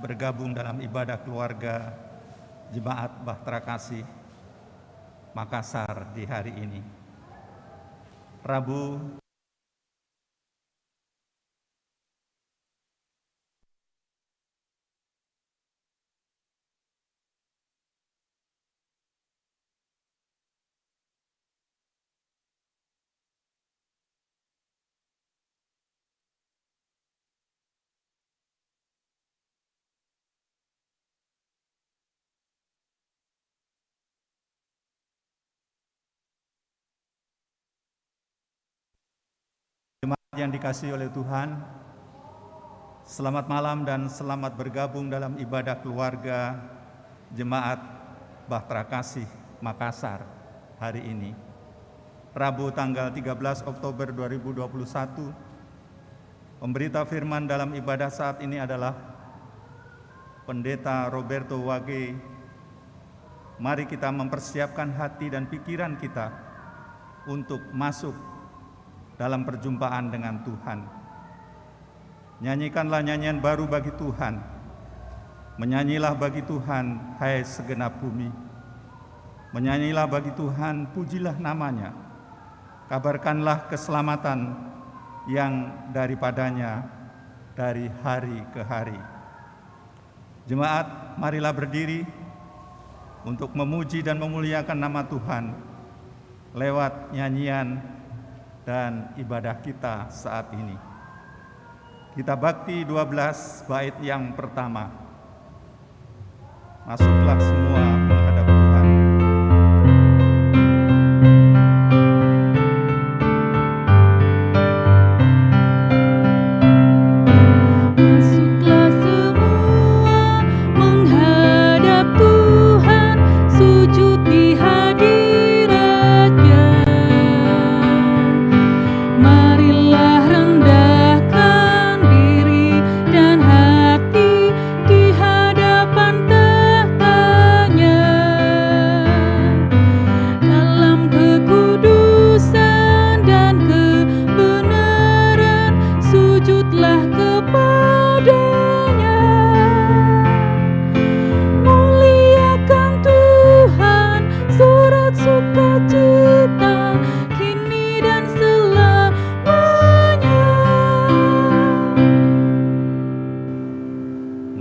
bergabung dalam ibadah keluarga Jemaat Bahtera Kasih Makassar di hari ini. Rabu yang dikasihi oleh Tuhan, selamat malam dan selamat bergabung dalam ibadah keluarga Jemaat Bahtera Kasih Makassar hari ini. Rabu tanggal 13 Oktober 2021, pemberita firman dalam ibadah saat ini adalah Pendeta Roberto Wage. Mari kita mempersiapkan hati dan pikiran kita untuk masuk dalam perjumpaan dengan Tuhan. Nyanyikanlah nyanyian baru bagi Tuhan. Menyanyilah bagi Tuhan, hai segenap bumi. Menyanyilah bagi Tuhan, pujilah namanya. Kabarkanlah keselamatan yang daripadanya dari hari ke hari. Jemaat, marilah berdiri untuk memuji dan memuliakan nama Tuhan lewat nyanyian dan ibadah kita saat ini. Kita bakti 12 bait yang pertama. Masuklah semua menghadap Tuhan.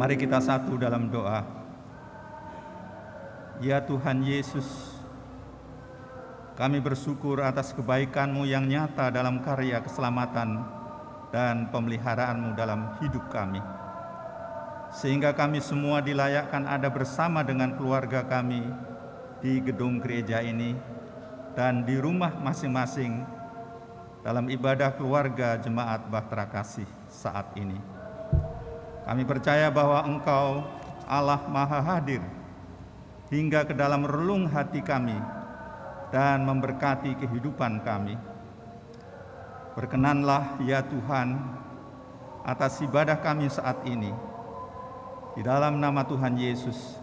Mari kita satu dalam doa. Ya Tuhan Yesus, kami bersyukur atas kebaikan-Mu yang nyata dalam karya keselamatan dan pemeliharaan-Mu dalam hidup kami. Sehingga kami semua dilayakkan ada bersama dengan keluarga kami di gedung gereja ini dan di rumah masing-masing dalam ibadah keluarga Jemaat Bahtera Kasih saat ini. Kami percaya bahwa Engkau Allah Maha Hadir hingga ke dalam relung hati kami dan memberkati kehidupan kami. Berkenanlah ya Tuhan atas ibadah kami saat ini. Di dalam nama Tuhan Yesus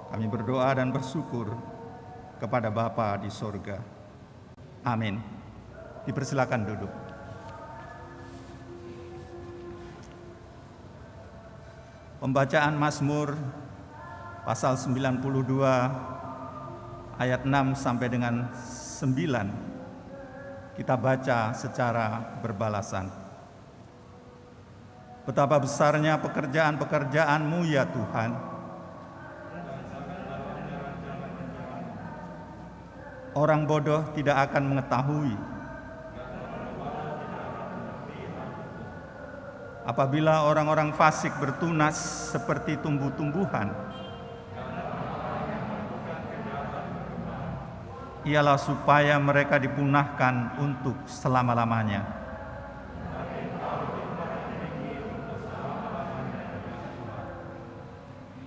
kami berdoa dan bersyukur kepada Bapa di sorga. Amin. Dipersilakan duduk. Pembacaan Mazmur pasal 92 ayat 6 sampai dengan 9 kita baca secara berbalasan. Betapa besarnya pekerjaan-pekerjaan-Mu ya Tuhan. Orang bodoh tidak akan mengetahui. Apabila orang-orang fasik bertunas seperti tumbuh-tumbuhan, ialah supaya mereka dipunahkan untuk selama-lamanya.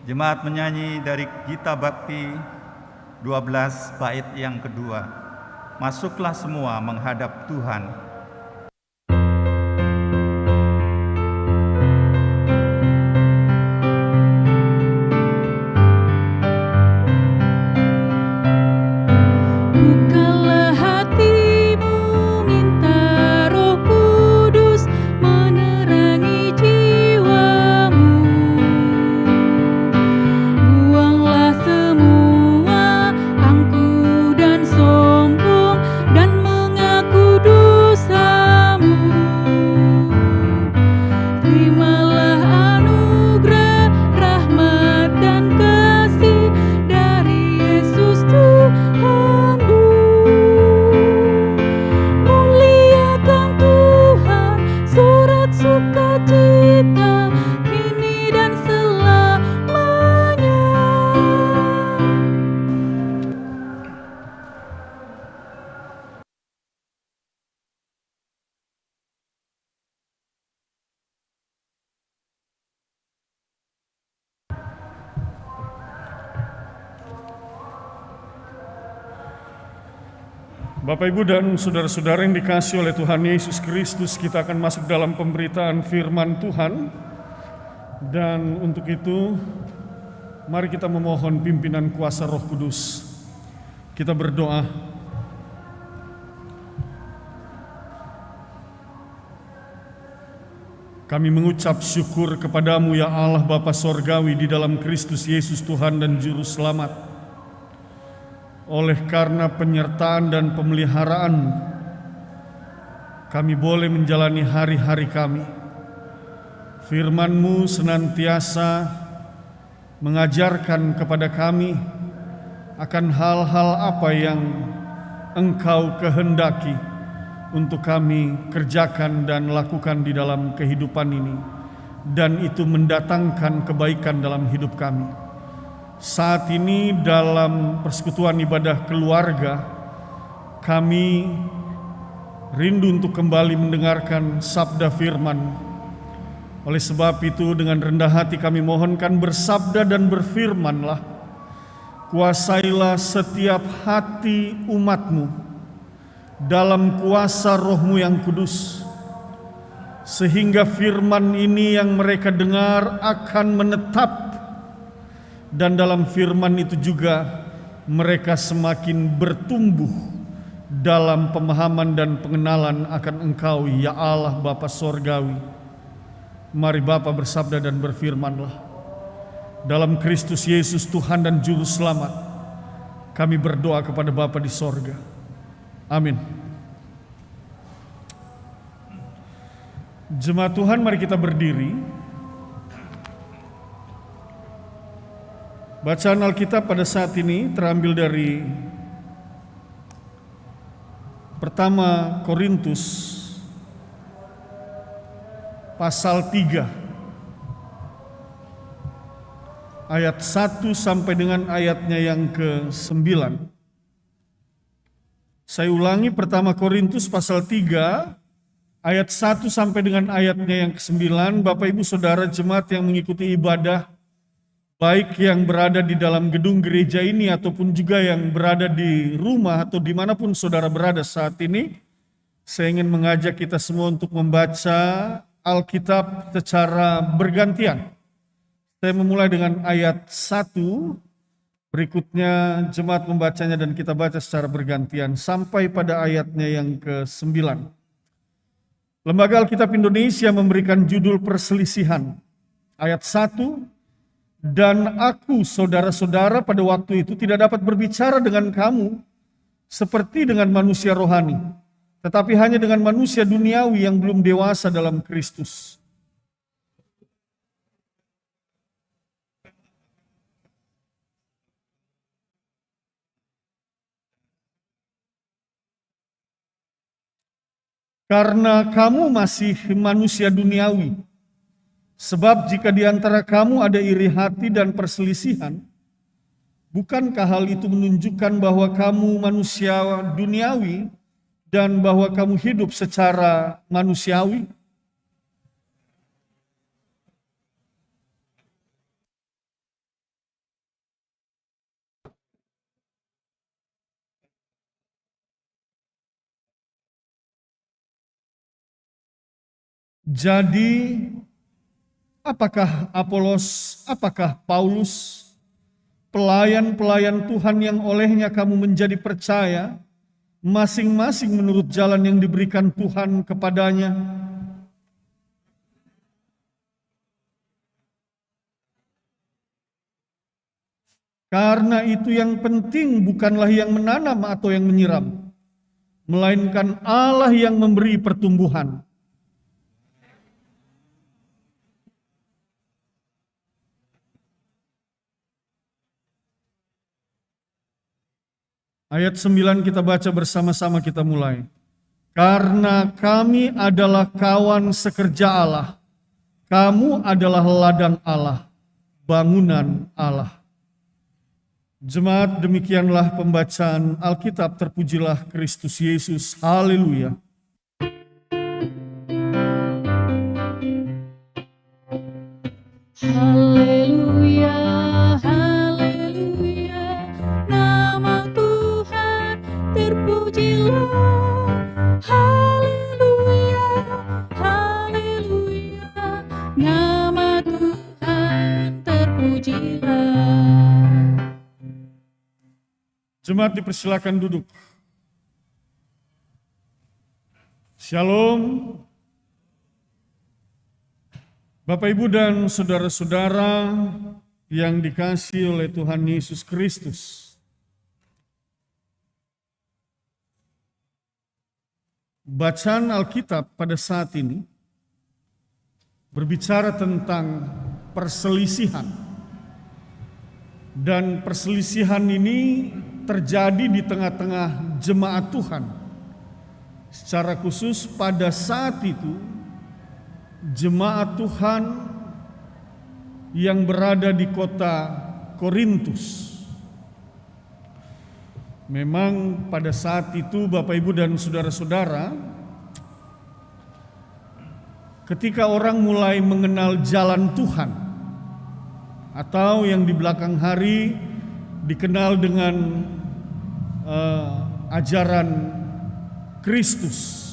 Jemaat menyanyi dari Gita Bakti 12 bait yang kedua. Masuklah semua menghadap Tuhan. Menerangi jiwamu. Bapak, Ibu, dan saudara-saudara yang dikasihi oleh Tuhan Yesus Kristus, kita akan masuk dalam pemberitaan firman Tuhan. Dan untuk itu, mari kita memohon pimpinan kuasa Roh Kudus. Kita berdoa. Kami mengucap syukur kepadamu ya Allah Bapa Sorgawi di dalam Kristus Yesus Tuhan dan Juru Selamat. Oleh karena penyertaan dan pemeliharaan, kami boleh menjalani hari-hari kami. Firman-Mu senantiasa mengajarkan kepada kami akan hal-hal apa yang Engkau kehendaki untuk kami kerjakan dan lakukan di dalam kehidupan ini, dan itu mendatangkan kebaikan dalam hidup kami. Saat ini dalam persekutuan ibadah keluarga, kami rindu untuk kembali mendengarkan sabda firman. Oleh sebab itu dengan rendah hati kami mohonkan, bersabda dan berfirmanlah. Kuasailah setiap hati umat-Mu dalam kuasa Roh-Mu yang kudus, sehingga firman ini yang mereka dengar akan menetap, dan dalam firman itu juga mereka semakin bertumbuh dalam pemahaman dan pengenalan akan Engkau ya Allah Bapa Sorgawi. Mari Bapa bersabda dan berfirmanlah. Dalam Kristus Yesus Tuhan dan Juru Selamat, kami berdoa kepada Bapa di sorga. Amin. Jemaat Tuhan, mari kita berdiri. Bacaan Alkitab pada saat ini terambil dari pertama Korintus pasal 3 ayat 1 sampai dengan ayatnya yang ke-9. Saya ulangi, pertama Korintus pasal 3 ayat 1 sampai dengan ayatnya yang ke-9. Bapak, Ibu, Saudara jemaat yang mengikuti ibadah, baik yang berada di dalam gedung gereja ini ataupun juga yang berada di rumah atau dimanapun saudara berada saat ini, saya ingin mengajak kita semua untuk membaca Alkitab secara bergantian. Saya memulai dengan ayat 1, berikutnya jemaat membacanya dan kita baca secara bergantian sampai pada ayatnya yang ke-9. Lembaga Alkitab Indonesia memberikan judul perselisihan. Ayat 1, dan aku, saudara-saudara, pada waktu itu tidak dapat berbicara dengan kamu seperti dengan manusia rohani, tetapi hanya dengan manusia duniawi yang belum dewasa dalam Kristus. Karena kamu masih manusia duniawi. Sebab jika di antara kamu ada iri hati dan perselisihan, bukankah hal itu menunjukkan bahwa kamu manusia duniawi dan bahwa kamu hidup secara manusiawi? Jadi, apakah Apolos, apakah Paulus, pelayan-pelayan Tuhan yang olehnya kamu menjadi percaya, masing-masing menurut jalan yang diberikan Tuhan kepadanya? Karena itu yang penting bukanlah yang menanam atau yang menyiram, melainkan Allah yang memberi pertumbuhan. Ayat 9 kita baca bersama-sama, kita mulai. Karena kami adalah kawan sekerja Allah, kamu adalah ladang Allah, bangunan Allah. Jemaat, demikianlah pembacaan Alkitab. Terpujilah Kristus Yesus. Haleluya. Haleluya, haleluya, nama Tuhan terpujilah. Jemaat dipersilakan duduk. Shalom. Bapak, Ibu, dan saudara-saudara yang dikasihi oleh Tuhan Yesus Kristus. Bacaan Alkitab pada saat ini berbicara tentang perselisihan. Dan perselisihan ini terjadi di tengah-tengah jemaat Tuhan. Secara khusus pada saat itu, jemaat Tuhan yang berada di kota Korintus. Memang pada saat itu Bapak, Ibu, dan saudara-saudara, ketika orang mulai mengenal jalan Tuhan, atau yang di belakang hari dikenal dengan ajaran Kristus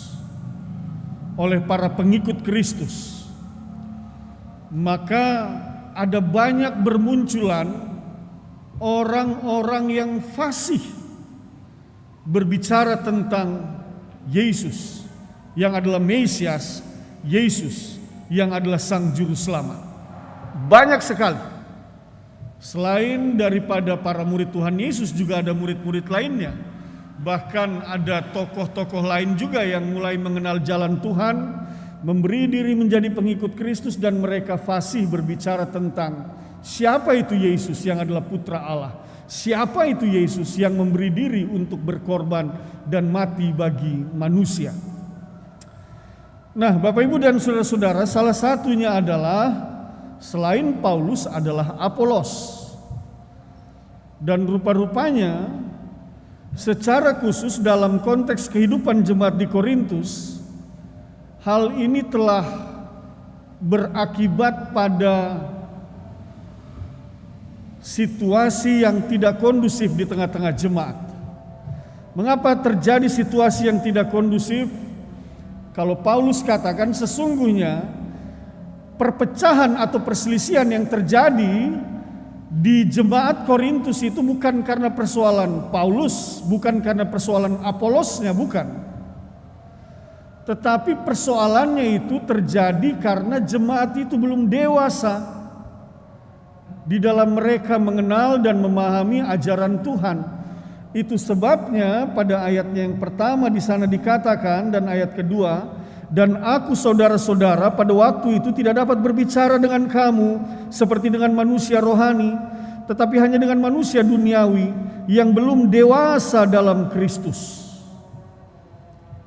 oleh para pengikut Kristus, maka ada banyak bermunculan orang-orang yang fasih berbicara tentang Yesus yang adalah Mesias, Yesus yang adalah Sang Juru Selamat. Banyak sekali. Selain daripada para murid Tuhan Yesus, juga ada murid-murid lainnya. Bahkan ada tokoh-tokoh lain juga yang mulai mengenal jalan Tuhan, memberi diri menjadi pengikut Kristus, dan mereka fasih berbicara tentang siapa itu Yesus yang adalah Putra Allah. Siapa itu Yesus yang memberi diri untuk berkorban dan mati bagi manusia. Nah, Bapak, Ibu, dan saudara-saudara, salah satunya adalah selain Paulus adalah Apolos. Dan rupa-rupanya secara khusus dalam konteks kehidupan jemaat di Korintus, hal ini telah berakibat pada situasi yang tidak kondusif di tengah-tengah jemaat. Mengapa terjadi situasi yang tidak kondusif? Kalau Paulus katakan sesungguhnya perpecahan atau perselisihan yang terjadi di jemaat Korintus itu bukan karena persoalan Paulus, bukan karena persoalan Apolosnya, bukan. Tetapi persoalannya itu terjadi karena jemaat itu belum dewasa di dalam mereka mengenal dan memahami ajaran Tuhan. Itu sebabnya pada ayatnya yang pertama di sana dikatakan, dan ayat kedua, dan aku saudara-saudara pada waktu itu tidak dapat berbicara dengan kamu seperti dengan manusia rohani, tetapi hanya dengan manusia duniawi yang belum dewasa dalam Kristus.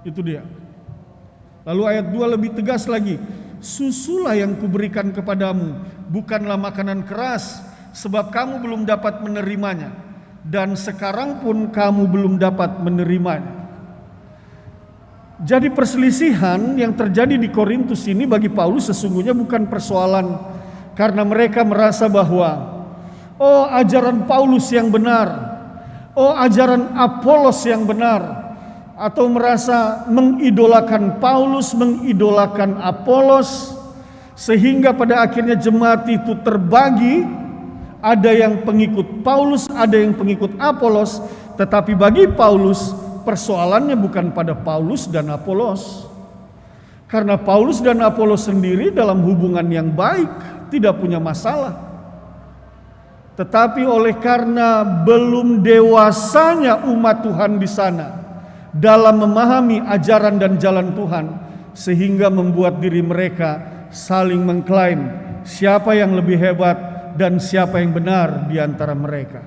Itu dia. Lalu ayat 2 lebih tegas lagi, susulah yang kuberikan kepadamu, bukanlah makanan keras, sebab kamu belum dapat menerimanya, dan sekarang pun kamu belum dapat menerimanya. Jadi perselisihan yang terjadi di Korintus ini bagi Paulus sesungguhnya bukan persoalan karena mereka merasa bahwa oh ajaran Paulus yang benar, oh ajaran Apolos yang benar, atau merasa mengidolakan Paulus, mengidolakan Apolos, sehingga pada akhirnya jemaat itu terbagi, ada yang pengikut Paulus, ada yang pengikut Apolos. Tetapi bagi Paulus persoalannya bukan pada Paulus dan Apolos, karena Paulus dan Apolos sendiri dalam hubungan yang baik, tidak punya masalah. Tetapi oleh karena belum dewasanya umat Tuhan di sana dalam memahami ajaran dan jalan Tuhan, sehingga membuat diri mereka saling mengklaim siapa yang lebih hebat dan siapa yang benar di antara mereka.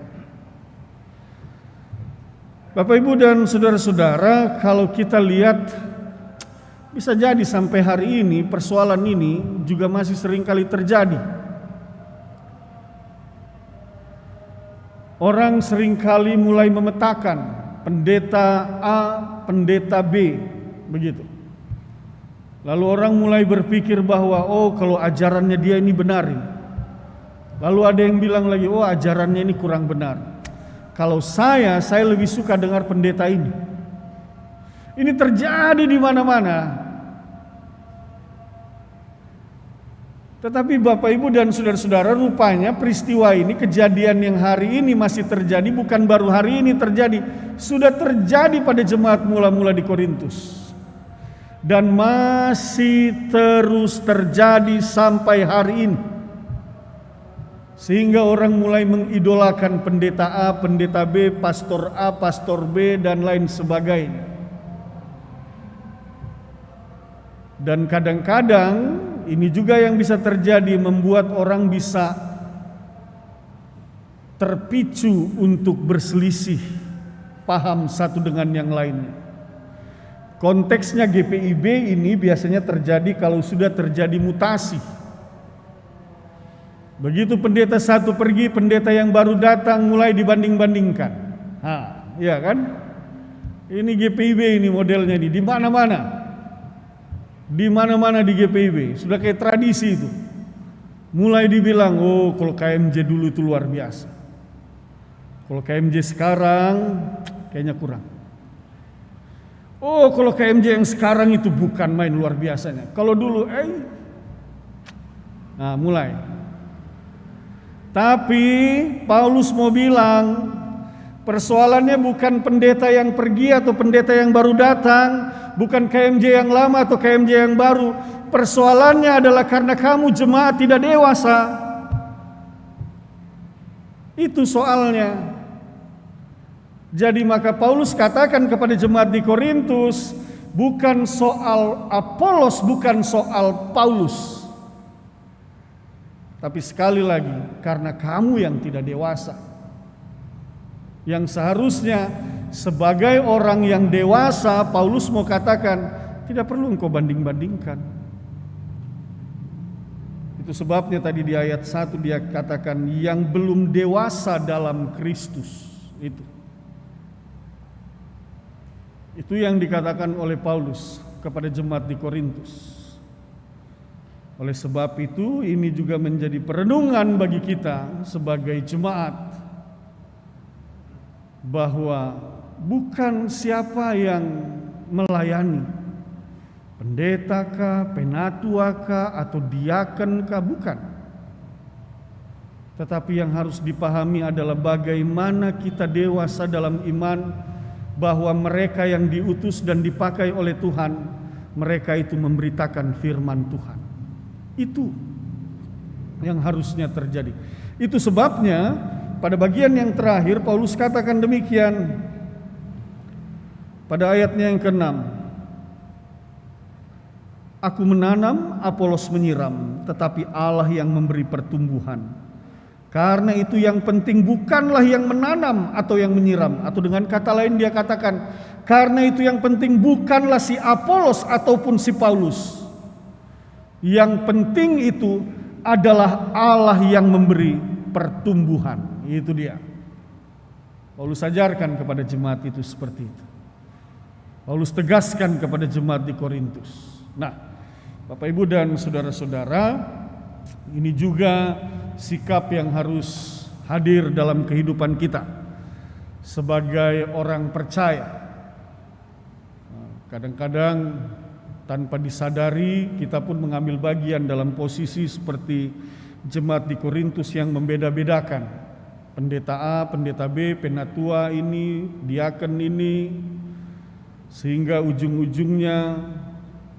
Bapak, Ibu, dan saudara-saudara, kalau kita lihat, bisa jadi sampai hari ini persoalan ini juga masih sering kali terjadi. Orang seringkali mulai memetakan pendeta A, pendeta B, begitu. Lalu orang mulai berpikir bahwa oh kalau ajarannya dia ini benar ini. Lalu ada yang bilang lagi, oh ajarannya ini kurang benar. Kalau saya lebih suka dengar pendeta ini. Ini terjadi di mana-mana. Tetapi Bapak Ibu dan saudara-saudara, rupanya peristiwa ini, kejadian yang hari ini masih terjadi, bukan baru hari ini terjadi, sudah terjadi pada jemaat mula-mula di Korintus. Dan masih terus terjadi sampai hari ini. Sehingga orang mulai mengidolakan pendeta A, pendeta B, pastor A, pastor B, dan lain sebagainya. Dan kadang-kadang ini juga yang bisa terjadi, membuat orang bisa terpicu untuk berselisih paham satu dengan yang lainnya. Konteksnya GPIB ini biasanya terjadi kalau sudah terjadi mutasi. Begitu pendeta satu pergi, pendeta yang baru datang mulai dibanding-bandingkan. Ya kan? Ini GPIB ini modelnya nih, di mana-mana. Di mana-mana di GPIB, sudah kayak tradisi itu. Mulai dibilang, oh kalau KMJ dulu itu luar biasa. Kalau KMJ sekarang kayaknya kurang. Oh kalau KMJ yang sekarang itu bukan main luar biasanya. Kalau dulu, nah mulai. Tapi Paulus mau bilang, persoalannya bukan pendeta yang pergi atau pendeta yang baru datang, bukan KMJ yang lama atau KMJ yang baru. Persoalannya adalah karena kamu jemaat tidak dewasa. Itu soalnya. Jadi maka Paulus katakan kepada jemaat di Korintus, bukan soal Apolos, bukan soal Paulus. Tapi sekali lagi, karena kamu yang tidak dewasa. Yang seharusnya sebagai orang yang dewasa, Paulus mau katakan, tidak perlu engkau banding-bandingkan. Itu sebabnya tadi di ayat 1 dia katakan, yang belum dewasa dalam Kristus. Itu yang dikatakan oleh Paulus kepada jemaat di Korintus. Oleh sebab itu, ini juga menjadi perenungan bagi kita sebagai jemaat, bahwa bukan siapa yang melayani, pendeta kah, penatua kah, atau diaken kah, bukan. Tetapi yang harus dipahami adalah bagaimana kita dewasa dalam iman, bahwa mereka yang diutus dan dipakai oleh Tuhan, mereka itu memberitakan firman Tuhan. Itu yang harusnya terjadi. Itu sebabnya pada bagian yang terakhir Paulus katakan demikian pada ayatnya yang ke-6. Aku menanam, Apolos menyiram, tetapi Allah yang memberi pertumbuhan. Karena itu yang penting bukanlah yang menanam atau yang menyiram. Atau dengan kata lain dia katakan, karena itu yang penting bukanlah si Apolos ataupun si Paulus. Yang penting itu adalah Allah yang memberi pertumbuhan. Itu dia. Paulus ajarkan kepada jemaat itu seperti itu. Paulus tegaskan kepada jemaat di Korintus. Nah, Bapak Ibu dan saudara-saudara, ini juga sikap yang harus hadir dalam kehidupan kita sebagai orang percaya. Kadang-kadang tanpa disadari kita pun mengambil bagian dalam posisi seperti jemaat di Korintus yang membeda-bedakan. Pendeta A, pendeta B, penatua ini, diaken ini, sehingga ujung-ujungnya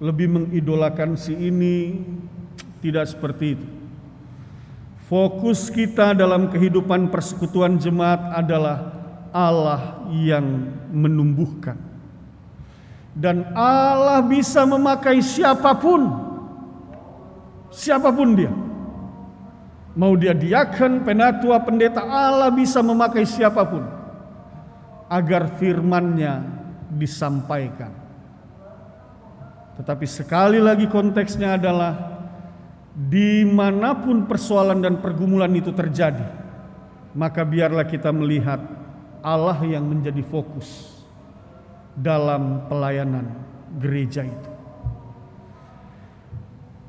lebih mengidolakan si ini. Tidak seperti itu. Fokus kita dalam kehidupan persekutuan jemaat adalah Allah yang menumbuhkan. Dan Allah bisa memakai siapapun dia. Mau dia diaken, penatua, pendeta, Allah bisa memakai siapapun agar firman-Nya disampaikan. Tetapi sekali lagi konteksnya adalah dimanapun persoalan dan pergumulan itu terjadi, maka biarlah kita melihat Allah yang menjadi fokus dalam pelayanan gereja itu.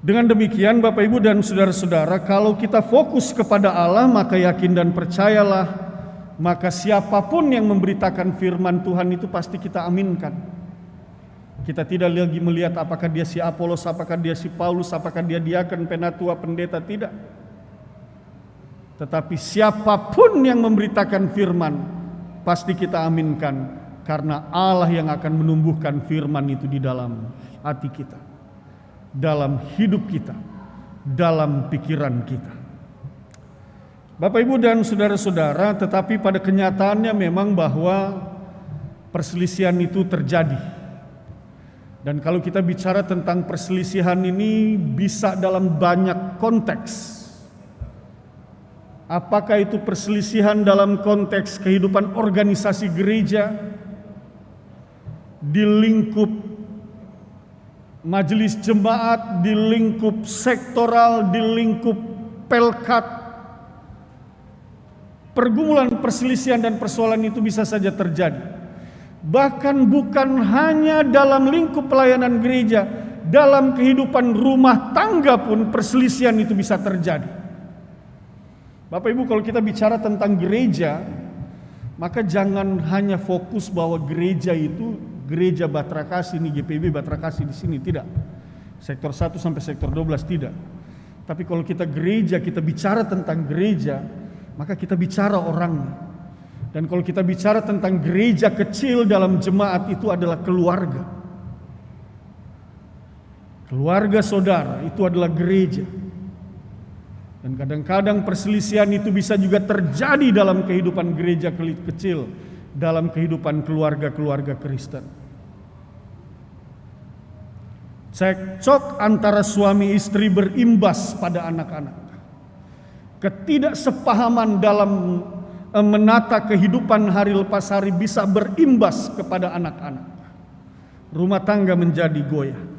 Dengan demikian Bapak Ibu dan saudara-saudara, kalau kita fokus kepada Allah, maka yakin dan percayalah, maka siapapun yang memberitakan firman Tuhan itu pasti kita aminkan. Kita tidak lagi melihat apakah dia si Apolos, apakah dia si Paulus, apakah dia diaken, penatua, pendeta, tidak. Tetapi siapapun yang memberitakan firman, pasti kita aminkan, karena Allah yang akan menumbuhkan firman itu di dalam hati kita, dalam hidup kita, dalam pikiran kita. Bapak, Ibu, dan saudara-saudara, tetapi pada kenyataannya memang bahwa perselisihan itu terjadi. Dan kalau kita bicara tentang perselisihan ini bisa dalam banyak konteks. Apakah itu perselisihan dalam konteks kehidupan organisasi gereja, di lingkup majelis jemaat, di lingkup sektoral, di lingkup pelkat. Pergumulan, perselisihan dan persoalan itu bisa saja terjadi. Bahkan bukan hanya dalam lingkup pelayanan gereja, dalam kehidupan rumah tangga pun perselisihan itu bisa terjadi. Bapak Ibu, kalau kita bicara tentang gereja, maka jangan hanya fokus bahwa gereja itu gereja Batra Kasih ini, GPIB Batra Kasih di sini, tidak. Sektor 1 sampai sektor 12 tidak. Tapi kalau kita gereja, kita bicara tentang gereja, maka kita bicara orangnya. Dan kalau kita bicara tentang gereja kecil dalam jemaat, itu adalah keluarga. Keluarga saudara itu adalah gereja. Dan kadang-kadang perselisihan itu bisa juga terjadi dalam kehidupan gereja kecil, dalam kehidupan keluarga-keluarga Kristen. Cekcok antara suami istri berimbas pada anak-anak. Ketidaksepahaman dalam menata kehidupan hari lepas hari bisa berimbas kepada anak-anak. Rumah tangga menjadi goyah.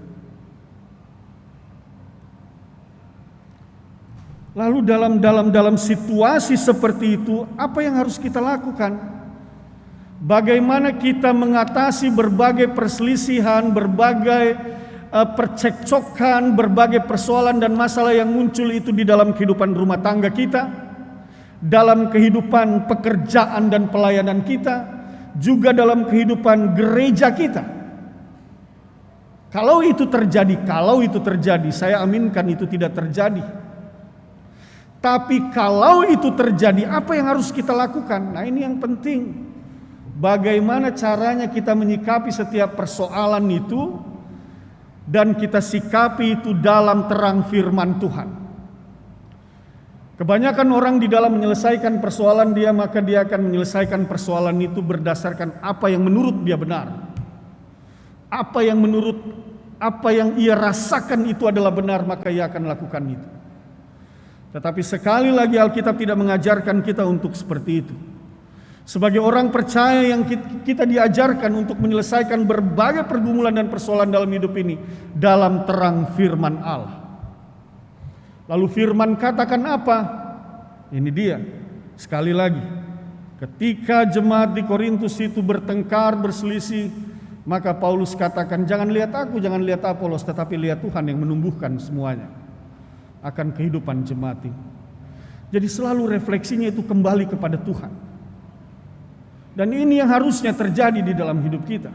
Lalu dalam situasi seperti itu, apa yang harus kita lakukan? Bagaimana kita mengatasi berbagai perselisihan, berbagai percekcokan, berbagai persoalan dan masalah yang muncul itu di dalam kehidupan rumah tangga kita, dalam kehidupan pekerjaan dan pelayanan kita, juga dalam kehidupan gereja kita. Kalau itu terjadi, saya aminkan itu tidak terjadi. Tapi kalau itu terjadi, apa yang harus kita lakukan? Nah, ini yang penting. Bagaimana caranya kita menyikapi setiap persoalan itu, dan kita sikapi itu dalam terang firman Tuhan. Kebanyakan orang di dalam menyelesaikan persoalan maka dia akan menyelesaikan persoalan itu berdasarkan apa yang menurut dia benar. Apa yang ia rasakan itu adalah benar, maka ia akan lakukan itu. Tetapi sekali lagi Alkitab tidak mengajarkan kita untuk seperti itu. Sebagai orang percaya yang kita diajarkan untuk menyelesaikan berbagai pergumulan dan persoalan dalam hidup ini dalam terang firman Allah. Lalu firman katakan apa? Ini dia. Sekali lagi, ketika jemaat di Korintus itu bertengkar, berselisih, maka Paulus katakan, jangan lihat aku, jangan lihat Apolos, tetapi lihat Tuhan yang menumbuhkan semuanya akan kehidupan jemaat ini. Jadi selalu refleksinya itu kembali kepada Tuhan. Dan ini yang harusnya terjadi di dalam hidup kita.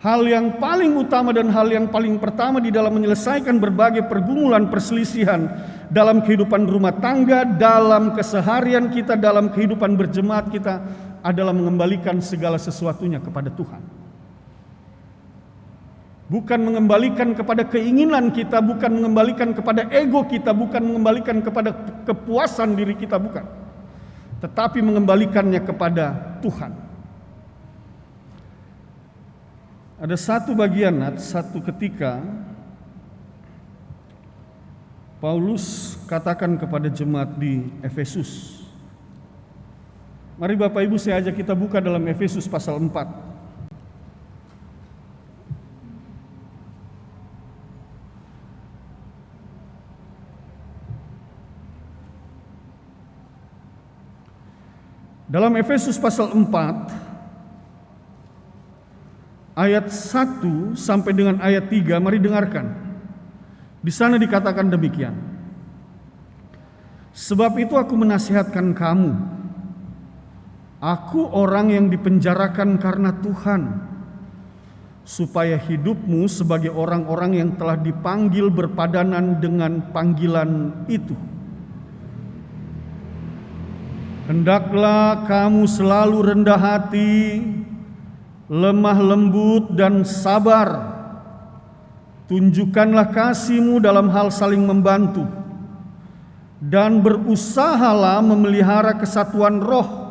Hal yang paling utama dan hal yang paling pertama di dalam menyelesaikan berbagai pergumulan perselisihan dalam kehidupan rumah tangga, dalam keseharian kita, dalam kehidupan berjemaat kita adalah mengembalikan segala sesuatunya kepada Tuhan. Bukan mengembalikan kepada keinginan kita, bukan mengembalikan kepada ego kita, bukan mengembalikan kepada kepuasan diri kita, bukan. Tetapi mengembalikannya kepada Tuhan. Ada satu bagian, satu ketika Paulus katakan kepada jemaat di Efesus. Mari Bapak Ibu saya ajak kita buka dalam Efesus pasal 4. Dalam Efesus pasal 4 ayat 1 sampai dengan ayat 3, mari dengarkan. Di sana dikatakan demikian. Sebab itu aku menasihatkan kamu. Aku orang yang dipenjarakan karena Tuhan, supaya hidupmu sebagai orang-orang yang telah dipanggil berpadanan dengan panggilan itu. Hendaklah kamu selalu rendah hati, lemah lembut dan sabar. Tunjukkanlah kasih-Mu dalam hal saling membantu, dan berusahalah memelihara kesatuan roh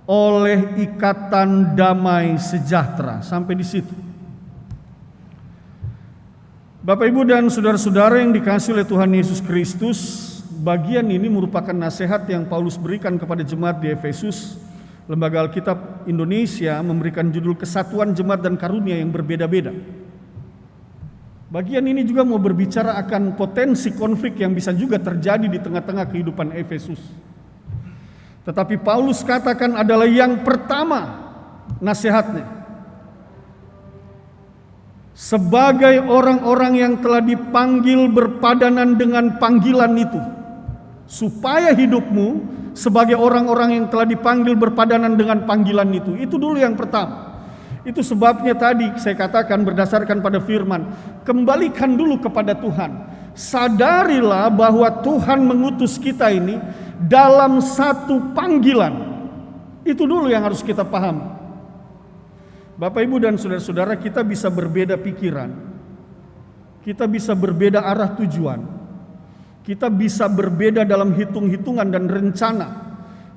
oleh ikatan damai sejahtera. Sampai di situ. Bapak, Ibu, dan saudara-saudara yang dikasihi oleh Tuhan Yesus Kristus, bagian ini merupakan nasihat yang Paulus berikan kepada jemaat di Efesus. Lembaga Alkitab Indonesia memberikan judul Kesatuan Jemaat dan Karunia yang Berbeda-beda. Bagian ini juga mau berbicara akan potensi konflik yang bisa juga terjadi di tengah-tengah kehidupan Efesus. Tetapi Paulus katakan adalah yang pertama nasihatnya. Sebagai orang-orang yang telah dipanggil berpadanan dengan panggilan itu, supaya hidupmu sebagai orang-orang yang telah dipanggil berpadanan dengan panggilan itu. Itu dulu yang pertama. Itu sebabnya tadi saya katakan berdasarkan pada firman, kembalikan dulu kepada Tuhan. Sadarilah bahwa Tuhan mengutus kita ini dalam satu panggilan. Itu dulu yang harus kita pahami. Bapak, Ibu, dan saudara-saudara, kita bisa berbeda pikiran. Kita bisa berbeda arah tujuan. Kita bisa berbeda dalam hitung-hitungan dan rencana,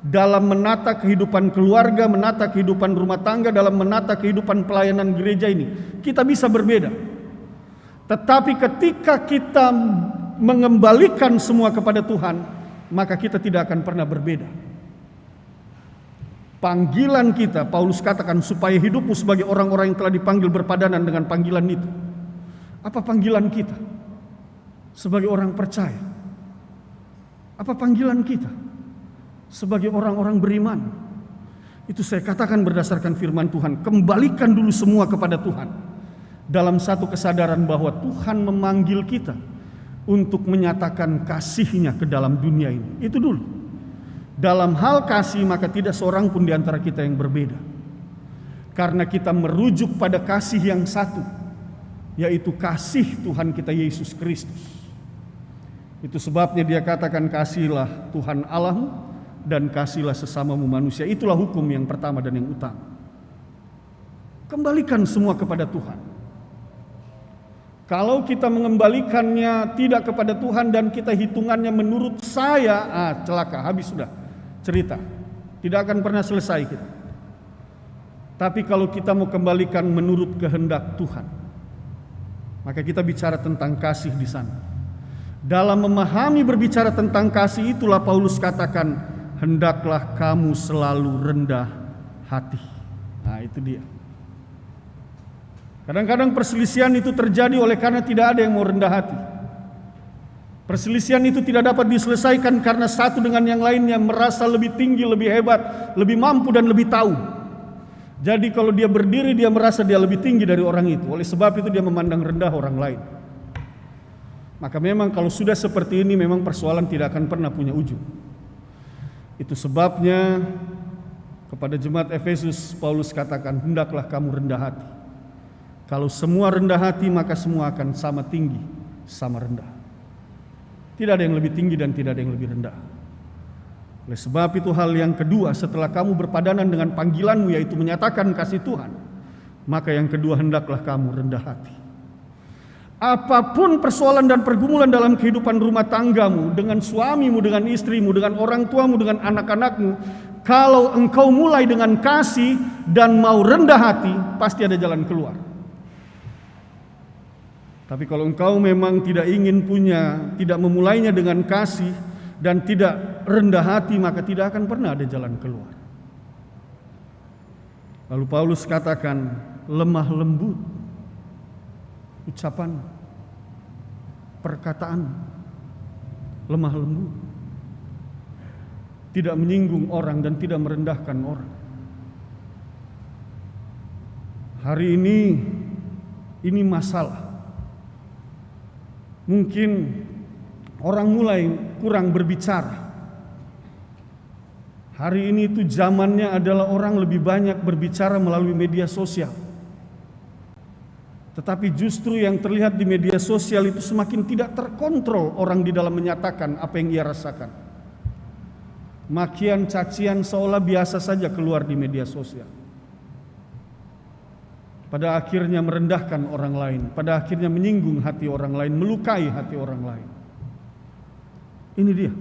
dalam menata kehidupan keluarga, menata kehidupan rumah tangga, dalam menata kehidupan pelayanan gereja ini. Kita bisa berbeda. Tetapi ketika kita mengembalikan semua kepada Tuhan, maka kita tidak akan pernah berbeda. Panggilan kita, Paulus katakan, supaya hidupmu sebagai orang-orang yang telah dipanggil berpadanan dengan panggilan itu. Apa panggilan kita? Sebagai orang percaya. Apa panggilan kita? Sebagai orang-orang beriman. Itu saya katakan berdasarkan firman Tuhan. Kembalikan dulu semua kepada Tuhan, dalam satu kesadaran bahwa Tuhan memanggil kita untuk menyatakan kasih-Nya ke dalam dunia ini. Itu dulu. Dalam hal kasih, maka tidak seorang pun di antara kita yang berbeda. Karena kita merujuk pada kasih yang satu, yaitu kasih Tuhan kita Yesus Kristus. Itu sebabnya dia katakan, kasihilah Tuhan Allahmu dan kasihilah sesamamu manusia. Itulah hukum yang pertama dan yang utama. Kembalikan semua kepada Tuhan. Kalau kita mengembalikannya tidak kepada Tuhan dan kita hitungannya menurut saya, celaka, habis sudah cerita. Tidak akan pernah selesai kita. Tapi kalau kita mau kembalikan menurut kehendak Tuhan, maka kita bicara tentang kasih di sana. Dalam memahami berbicara tentang kasih itulah Paulus katakan, hendaklah kamu selalu rendah hati. Nah, itu dia. Kadang-kadang perselisihan itu terjadi oleh karena tidak ada yang mau rendah hati. Perselisihan itu tidak dapat diselesaikan karena satu dengan yang lainnya merasa lebih tinggi, lebih hebat, lebih mampu dan lebih tahu. Jadi kalau dia berdiri, dia merasa dia lebih tinggi dari orang itu. Oleh sebab itu dia memandang rendah orang lain. Maka memang kalau sudah seperti ini, memang persoalan tidak akan pernah punya ujung. Itu sebabnya kepada jemaat Efesus Paulus katakan, hendaklah kamu rendah hati. Kalau semua rendah hati, maka semua akan sama tinggi, sama rendah. Tidak ada yang lebih tinggi dan tidak ada yang lebih rendah. Oleh sebab itu hal yang kedua, setelah kamu berpadanan dengan panggilanmu, yaitu menyatakan kasih Tuhan, maka yang kedua, hendaklah kamu rendah hati. Apapun persoalan dan pergumulan dalam kehidupan rumah tanggamu, dengan suamimu, dengan istrimu, dengan orang tuamu, dengan anak-anakmu, kalau engkau mulai dengan kasih dan mau rendah hati, pasti ada jalan keluar. Tapi kalau engkau memang tidak ingin punya, tidak memulainya dengan kasih dan tidak rendah hati, maka tidak akan pernah ada jalan keluar. Lalu Paulus katakan, lemah lembut ucapan, perkataan, lemah lembut, tidak menyinggung orang dan tidak merendahkan orang. Hari ini masalah. Mungkin orang mulai kurang berbicara. Hari ini itu zamannya adalah orang lebih banyak berbicara melalui media sosial. Tetapi justru yang terlihat di media sosial itu semakin tidak terkontrol orang di dalam menyatakan apa yang ia rasakan. Makian, cacian seolah biasa saja keluar di media sosial. Pada akhirnya merendahkan orang lain, pada akhirnya menyinggung hati orang lain, melukai hati orang lain. Ini dia.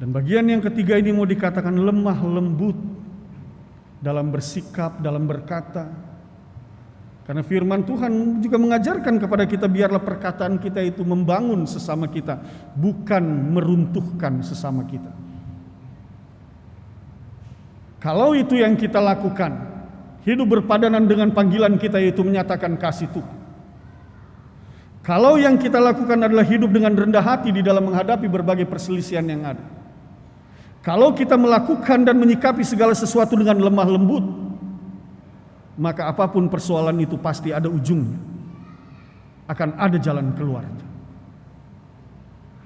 Dan bagian yang ketiga ini mau dikatakan lemah lembut dalam bersikap, dalam berkata. Karena firman Tuhan juga mengajarkan kepada kita, biarlah perkataan kita itu membangun sesama kita, bukan meruntuhkan sesama kita. Kalau itu yang kita lakukan, hidup berpadanan dengan panggilan kita, yaitu menyatakan kasih Tuhan. Kalau yang kita lakukan adalah hidup dengan rendah hati di dalam menghadapi berbagai perselisihan yang ada. Kalau kita melakukan dan menyikapi segala sesuatu dengan lemah lembut, maka apapun persoalan itu pasti ada ujungnya. Akan ada jalan keluarnya.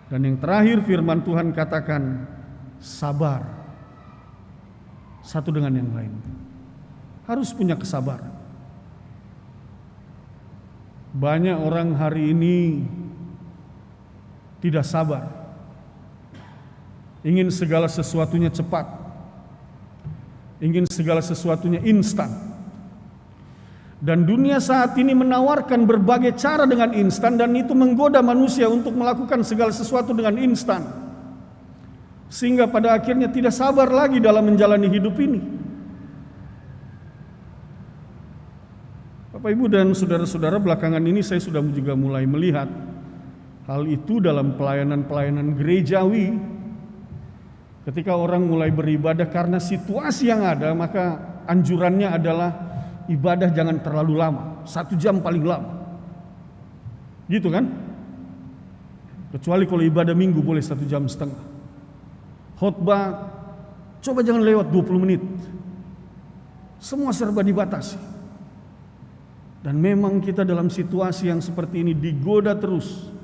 Dan yang terakhir firman Tuhan katakan sabar. Satu dengan yang lain. Harus punya kesabaran. Banyak orang hari ini tidak sabar. Ingin segala sesuatunya cepat. Ingin segala sesuatunya instan. Dan dunia saat ini menawarkan berbagai cara dengan instan, dan itu menggoda manusia untuk melakukan segala sesuatu dengan instan. Sehingga pada akhirnya tidak sabar lagi dalam menjalani hidup ini. Bapak, Ibu, dan saudara-saudara, belakangan ini saya sudah juga mulai melihat hal itu dalam pelayanan-pelayanan gerejawi. Ketika orang mulai beribadah karena situasi yang ada, maka anjurannya adalah ibadah jangan terlalu lama, 1 jam paling lama. Gitu kan? Kecuali kalau ibadah minggu boleh 1,5 jam. Khotbah coba jangan lewat 20 menit. Semua serba dibatasi. Dan memang kita dalam situasi yang seperti ini digoda terus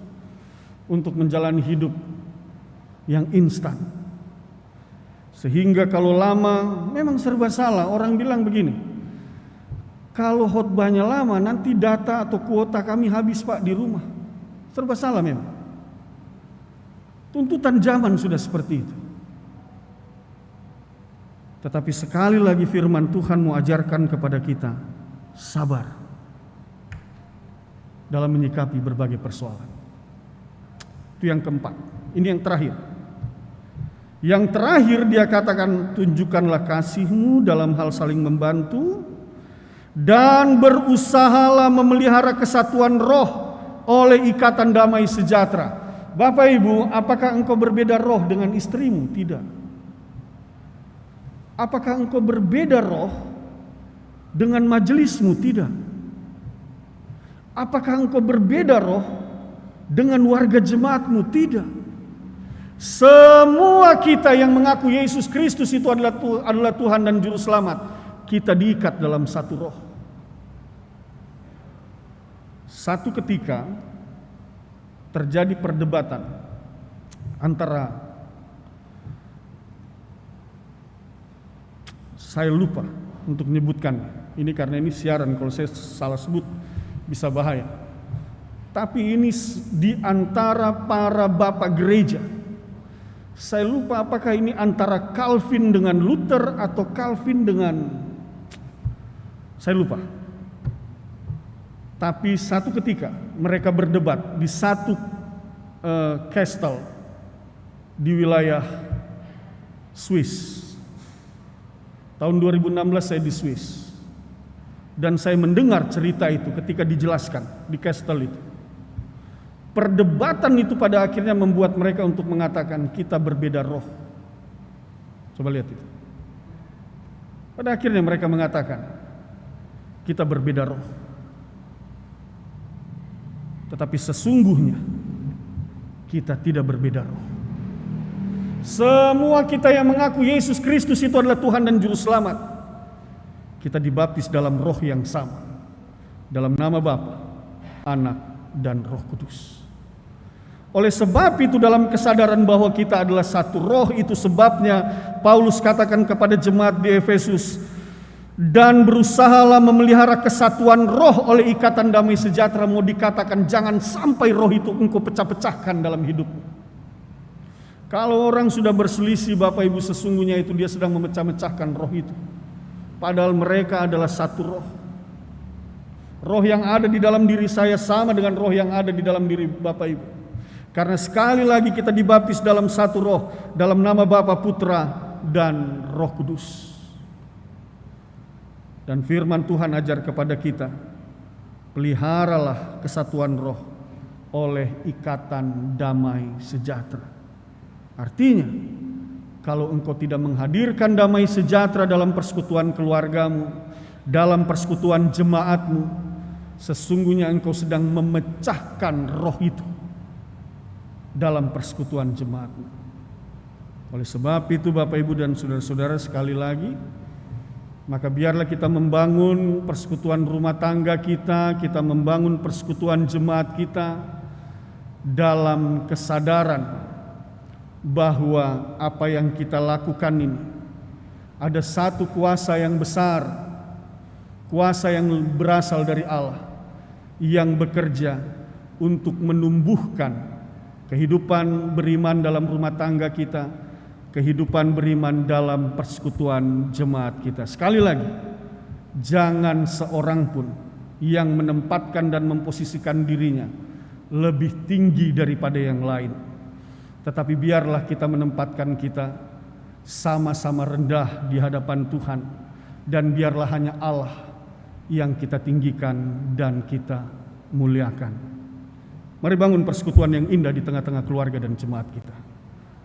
untuk menjalani hidup yang instan. Sehingga kalau lama memang serba salah. Orang bilang begini, kalau khotbahnya lama nanti data atau kuota kami habis Pak di rumah. Serba salah memang. Tuntutan zaman sudah seperti itu. Tetapi sekali lagi firman Tuhan mengajarkan kepada kita sabar dalam menyikapi berbagai persoalan. Itu yang keempat. Ini yang terakhir. Yang terakhir dia katakan, tunjukkanlah kasih-Mu dalam hal saling membantu dan berusahalah memelihara kesatuan roh oleh ikatan damai sejahtera. Bapak Ibu, apakah engkau berbeda roh dengan istrimu? Tidak. Apakah engkau berbeda roh dengan majelismu? Tidak. Apakah engkau berbeda roh dengan warga jemaatmu? Tidak. Semua kita yang mengaku Yesus Kristus itu adalah Tuhan dan Juru Selamat, kita diikat dalam satu roh. Satu ketika terjadi perdebatan antara, saya lupa untuk menyebutkan ini karena ini siaran, kalau saya salah sebut bisa bahaya. Tapi ini di antara para bapak gereja. Saya lupa apakah ini antara Calvin dengan Luther atau Calvin dengan, saya lupa. Tapi satu ketika mereka berdebat di satu castle di wilayah Swiss. Tahun 2016 saya di Swiss. Dan saya mendengar cerita itu ketika dijelaskan di castle itu. Perdebatan itu pada akhirnya membuat mereka untuk mengatakan kita berbeda roh. Coba lihat itu. Pada akhirnya mereka mengatakan kita berbeda roh. Tetapi sesungguhnya kita tidak berbeda roh. Semua kita yang mengaku Yesus Kristus itu adalah Tuhan dan Juru Selamat, kita dibaptis dalam roh yang sama, dalam nama Bapa, Anak, dan Roh Kudus. Oleh sebab itu, dalam kesadaran bahwa kita adalah satu roh, itu sebabnya Paulus katakan kepada jemaat di Efesus, dan berusahalah memelihara kesatuan roh oleh ikatan damai sejahtera. Mau dikatakan jangan sampai roh itu engkau pecah-pecahkan dalam hidupmu. Kalau orang sudah berselisih, Bapak Ibu, sesungguhnya itu dia sedang memecah-mecahkan roh itu. Padahal mereka adalah satu roh. Roh yang ada di dalam diri saya sama dengan roh yang ada di dalam diri Bapak Ibu. Karena sekali lagi kita dibaptis dalam satu roh, dalam nama Bapa, Putra, dan Roh Kudus. Dan firman Tuhan ajar kepada kita, peliharalah kesatuan roh oleh ikatan damai sejahtera. Artinya, kalau engkau tidak menghadirkan damai sejahtera dalam persekutuan keluargamu, dalam persekutuan jemaatmu, sesungguhnya engkau sedang memecahkan roh itu dalam persekutuan jemaatmu. Oleh sebab itu, Bapak Ibu dan saudara-saudara, sekali lagi, maka biarlah kita membangun persekutuan rumah tangga kita, kita membangun persekutuan jemaat kita dalam kesadaran bahwa apa yang kita lakukan ini ada satu kuasa yang besar, kuasa yang berasal dari Allah, yang bekerja untuk menumbuhkan kehidupan beriman dalam rumah tangga kita, kehidupan beriman dalam persekutuan jemaat kita. Sekali lagi, jangan seorang pun yang menempatkan dan memposisikan dirinya lebih tinggi daripada yang lain. Tetapi biarlah kita menempatkan kita sama-sama rendah di hadapan Tuhan. Dan biarlah hanya Allah yang kita tinggikan dan kita muliakan. Mari bangun persekutuan yang indah di tengah-tengah keluarga dan jemaat kita.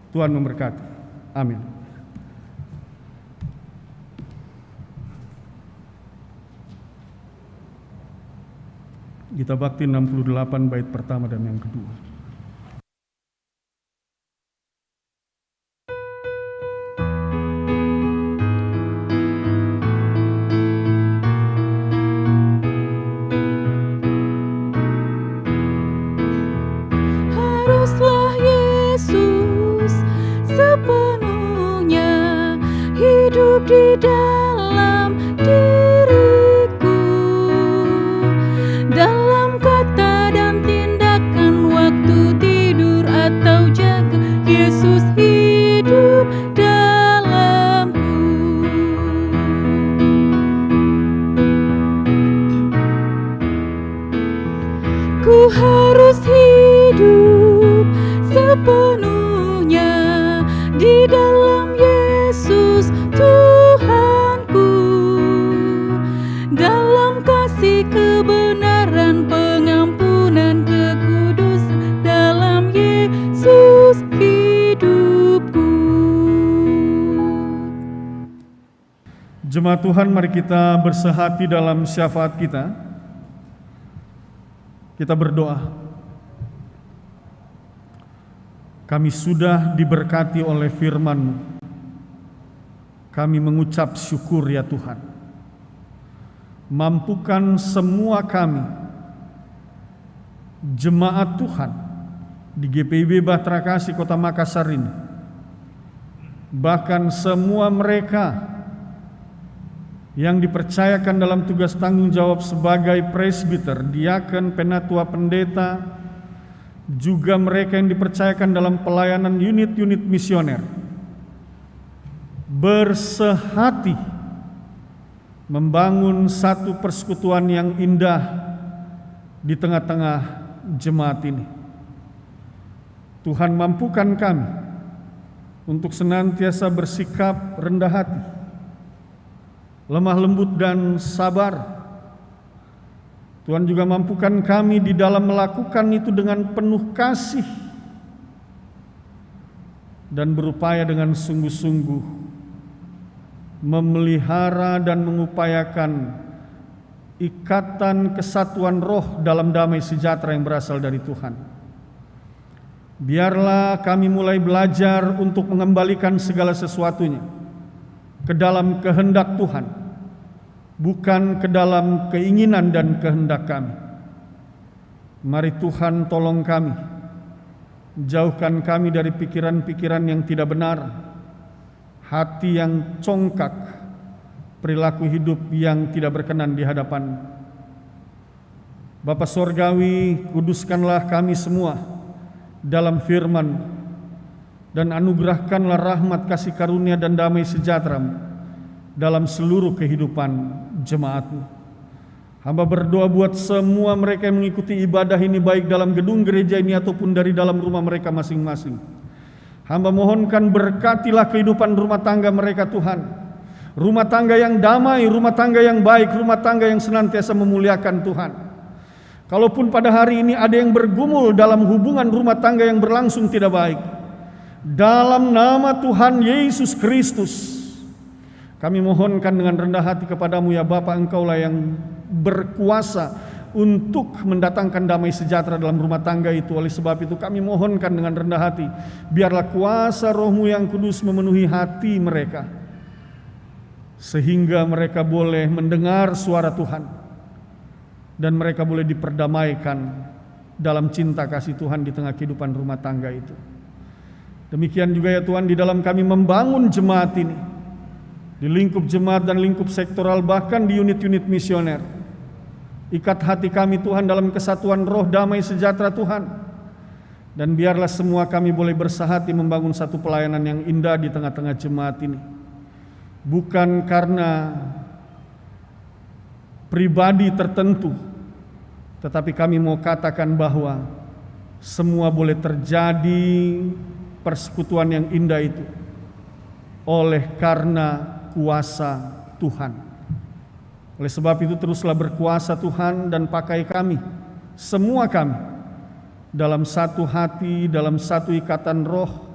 Tuhan memberkati. Amin. Gita Bakti 68 bait pertama dan yang kedua. Haruslah Yesus sepenuhnya hidup di dalam diriku, dalam kata dan tindakan, waktu tidur atau jaga, Yesus hidup dalamku. Ku harus hidup sepenuhnya di dalam Yesus Tuhanku, dalam kasih kebenaran, pengampunan, kekudusan, dalam Yesus hidupku. Jemaat Tuhan, mari kita bersehati dalam syafaat kita. Kita berdoa. Kami sudah diberkati oleh firman-Mu. Kami mengucap syukur ya Tuhan. Mampukan semua kami, jemaat Tuhan di GPIB Bahtera Kasih Kota Makassar ini, bahkan semua mereka yang dipercayakan dalam tugas tanggung jawab sebagai presbiter, diaken, penatua, pendeta, juga mereka yang dipercayakan dalam pelayanan unit-unit misioner, bersehati membangun satu persekutuan yang indah di tengah-tengah jemaat ini. Tuhan, mampukan kami untuk senantiasa bersikap rendah hati, lemah lembut dan sabar. Tuhan juga mampukan kami di dalam melakukan itu dengan penuh kasih dan berupaya dengan sungguh-sungguh memelihara dan mengupayakan ikatan kesatuan roh dalam damai sejahtera yang berasal dari Tuhan. Biarlah kami mulai belajar untuk mengembalikan segala sesuatunya ke dalam kehendak Tuhan, bukan ke dalam keinginan dan kehendak kami. Mari Tuhan tolong kami, jauhkan kami dari pikiran-pikiran yang tidak benar, hati yang congkak, perilaku hidup yang tidak berkenan di hadapan. Bapa Sorgawi, kuduskanlah kami semua dalam firman, dan anugerahkanlah rahmat, kasih karunia, dan damai sejahtera dalam seluruh kehidupan jemaat-Mu. Hamba berdoa buat semua mereka yang mengikuti ibadah ini, baik dalam gedung gereja ini ataupun dari dalam rumah mereka masing-masing. Hamba mohonkan berkatilah kehidupan rumah tangga mereka Tuhan. Rumah tangga yang damai, rumah tangga yang baik, rumah tangga yang senantiasa memuliakan Tuhan. Kalaupun pada hari ini ada yang bergumul dalam hubungan rumah tangga yang berlangsung tidak baik, dalam nama Tuhan Yesus Kristus, kami mohonkan dengan rendah hati kepadamu ya Bapa, Engkaulah yang berkuasa untuk mendatangkan damai sejahtera dalam rumah tangga itu. Oleh sebab itu kami mohonkan dengan rendah hati, biarlah kuasa Roh-Mu yang kudus memenuhi hati mereka, sehingga mereka boleh mendengar suara Tuhan dan mereka boleh diperdamaikan dalam cinta kasih Tuhan di tengah kehidupan rumah tangga itu. Demikian juga ya Tuhan, di dalam kami membangun jemaat ini, di lingkup jemaat dan lingkup sektoral, bahkan di unit-unit misioner, ikat hati kami Tuhan dalam kesatuan roh, damai sejahtera Tuhan. Dan biarlah semua kami boleh bersahati membangun satu pelayanan yang indah di tengah-tengah jemaat ini. Bukan karena pribadi tertentu, tetapi kami mau katakan bahwa semua boleh terjadi persekutuan yang indah itu oleh karena kuasa Tuhan. Oleh sebab itu teruslah berkuasa Tuhan dan pakai kami, semua kami, dalam satu hati, dalam satu ikatan roh.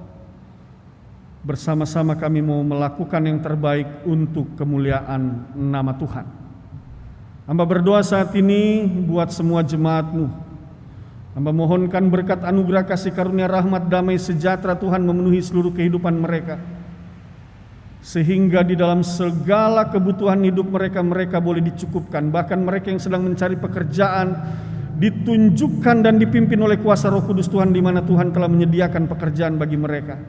Bersama-sama kami mau melakukan yang terbaik untuk kemuliaan nama Tuhan. Hamba berdoa saat ini buat semua jemaat-Mu. Hamba mohonkan berkat anugerah kasih karunia rahmat damai sejahtera Tuhan memenuhi seluruh kehidupan mereka, sehingga di dalam segala kebutuhan hidup mereka, mereka boleh dicukupkan. Bahkan mereka yang sedang mencari pekerjaan, ditunjukkan dan dipimpin oleh kuasa Roh Kudus Tuhan, di mana Tuhan telah menyediakan pekerjaan bagi mereka.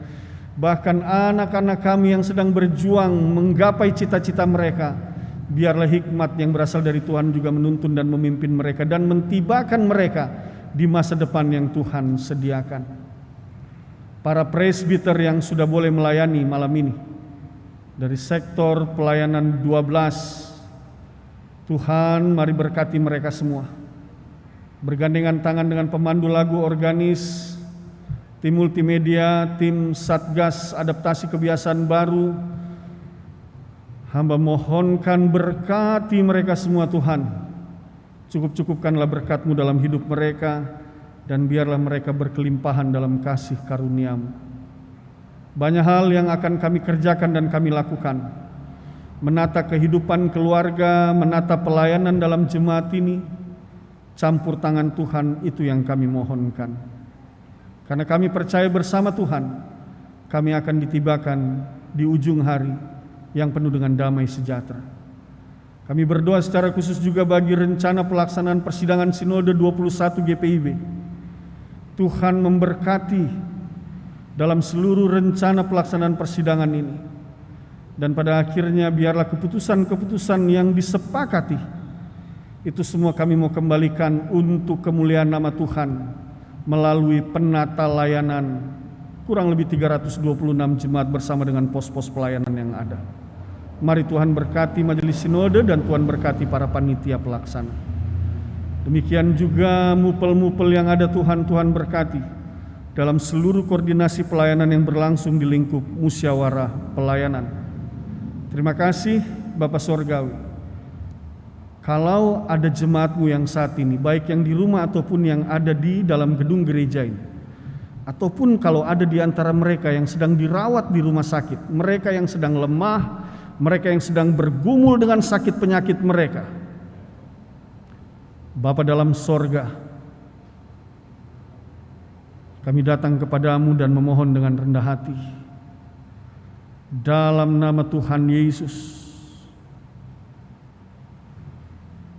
Bahkan anak-anak kami yang sedang berjuang menggapai cita-cita mereka, biarlah hikmat yang berasal dari Tuhan juga menuntun dan memimpin mereka dan mentibakan mereka di masa depan yang Tuhan sediakan. Para presbiter yang sudah boleh melayani malam ini, dari sektor pelayanan 12, Tuhan mari berkati mereka semua. Bergandengan tangan dengan pemandu lagu, organis, tim multimedia, tim Satgas Adaptasi Kebiasaan Baru, hamba mohonkan berkati mereka semua Tuhan. Cukup-cukupkanlah berkat-Mu dalam hidup mereka, dan biarlah mereka berkelimpahan dalam kasih karunia-Mu. Banyak hal yang akan kami kerjakan dan kami lakukan. Menata kehidupan keluarga, menata pelayanan dalam jemaat ini, campur tangan Tuhan itu yang kami mohonkan. Karena kami percaya bersama Tuhan, kami akan ditibakan di ujung hari yang penuh dengan damai sejahtera. Kami berdoa secara khusus juga bagi rencana pelaksanaan persidangan Sinode 21 GPIB. Tuhan memberkati dalam seluruh rencana pelaksanaan persidangan ini. Dan pada akhirnya biarlah keputusan-keputusan yang disepakati itu semua kami mau kembalikan untuk kemuliaan nama Tuhan melalui penata layanan kurang lebih 326 jemaat bersama dengan pos-pos pelayanan yang ada. Mari Tuhan berkati majelis sinode dan Tuhan berkati para panitia pelaksana. Demikian juga mupel-mupel yang ada Tuhan berkati dalam seluruh koordinasi pelayanan yang berlangsung di lingkup musyawarah pelayanan. Terima kasih Bapak Sorgawi. Kalau ada jemaat-Mu yang saat ini, baik yang di rumah ataupun yang ada di dalam gedung gereja ini, ataupun kalau ada di antara mereka yang sedang dirawat di rumah sakit, mereka yang sedang lemah, mereka yang sedang bergumul dengan sakit penyakit mereka, Bapa dalam sorga, kami datang kepadamu dan memohon dengan rendah hati. Dalam nama Tuhan Yesus,